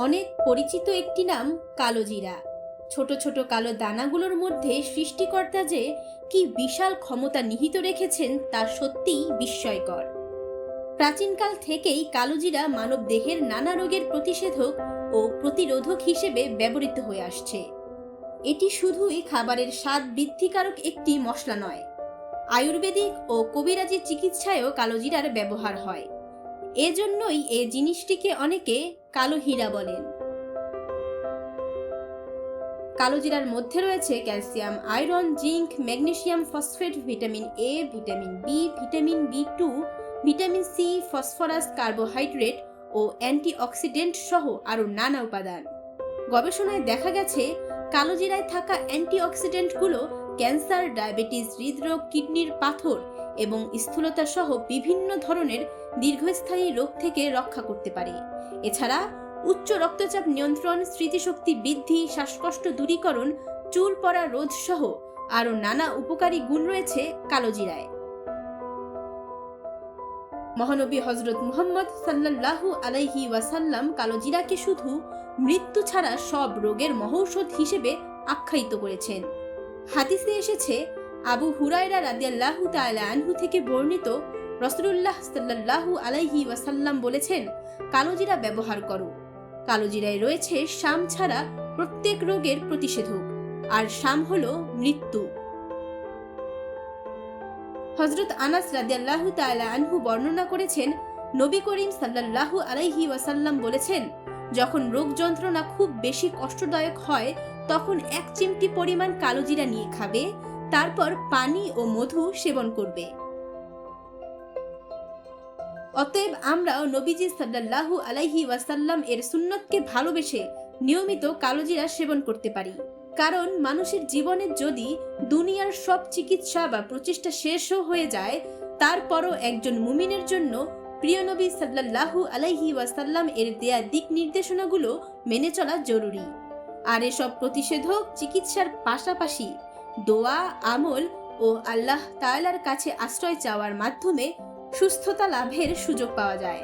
অনেক পরিচিত একটি নাম কালোজিরা। ছোট ছোট কালো দানাগুলোর মধ্যে সৃষ্টিকর্তা যে কি বিশাল ক্ষমতা নিহিত রেখেছেন তা সত্যিই বিস্ময়কর। প্রাচীনকাল থেকেই কালোজিরা মানব দেহের নানা রোগের প্রতিষেধক ও প্রতিরোধক হিসেবে ব্যবহৃত হয়ে আসছে। এটি শুধুই খাবারের স্বাদ বৃদ্ধিকারক একটি মশলা নয়, আয়ুর্বেদিক ও কবিরাজি চিকিৎসায়ও কালোজিরার ব্যবহার হয়। এজন্যই এই জিনিসটিকে অনেকে কালো হীরা বলেন। কালোজিরার মধ্যে রয়েছে calcium, iron, zinc, magnesium, phosphate, vitamin A, vitamin B, vitamin B two, vitamin C, phosphorus, carbohydrate ও অ্যান্টিঅক্সিডেন্ট সহ আরও নানা উপাদান। গবেষণায় দেখা গেছে কালোজিরায় থাকা অ্যান্টিঅক্সিডেন্টগুলো ক্যান্সার, ডায়াবেটিস, হৃদরোগ, কিডনির পাথর এবং স্থূলতা সহ বিভিন্ন ধরনের দীর্ঘস্থায়ী রোগ থেকে রক্ষা করতে পারে। এছাড়া উচ্চ রক্তচাপ নিয়ন্ত্রণ, স্মৃতিশক্তি বৃদ্ধি, শ্বাসকষ্ট দূরীকরণ, চুল পড়া রোধ সহ আরও নানা উপকারী গুণ রয়েছে কালোজিরায়। মহানবী হযরত মুহাম্মদ সাল্লাল্লাহু আলাইহি ওয়াসাল্লাম কালোজিরাকে শুধু মৃত্যু ছাড়া সব রোগের মহৌষধ হিসেবে আখ্যায়িত করেছেন। হাদিসে এসেছে, আবু হুরায়রা রাদিয়াল্লাহু তাআলা আনহু থেকে বর্ণিত, রাসূলুল্লাহ সাল্লাল্লাহু আলাইহি ওয়াসাল্লাম বলেছেন, কালোজিরা ব্যবহার করো। কালোজিরায় রয়েছে শাম ছাড়া প্রত্যেক রোগের প্রতিষেধক, আর শাম হলো মৃত্যু। হযরত আনাস রাদিয়াল্লাহু তাআলা আনহু বর্ণনা করেছেন, নবী করিম সাল্লাল্লাহু আলাইহি ওয়াসাল্লাম বলেছেন, যখন রোগ যন্ত্রণা খুব বেশি কষ্টদায়ক হয় তখন 1 চিমটি পরিমাণ কালোজিরা নিয়ে খাবে, তারপর পানি ও মধু সেবন করবে। অতএব আমরাও নবীজি সাল্লাল্লাহু আলাইহি ওয়াসাল্লাম এর সুন্নতকে ভালোবেসে নিয়মিত কালোজিরা সেবন করতে পারি। কারণ মানুষের জীবনে যদি দুনিয়ার সব চিকিৎসা বা প্রচেষ্টা শেষও হয়ে যায়, তারপরও একজন মুমিনের জন্য প্রিয় নবী সাল্লাল্লাহু আলাইহি ওয়াসাল্লাম এর দেয়া দিক নির্দেশনাগুলো মেনে চলা জরুরি। আর এসব প্রতিষেধক চিকিৎসার পাশাপাশি দোয়া, আমল ও আল্লাহ তাআলার কাছে আশ্রয় চাওয়ার মাধ্যমে সুস্থতা লাভের সুযোগ পাওয়া যায়।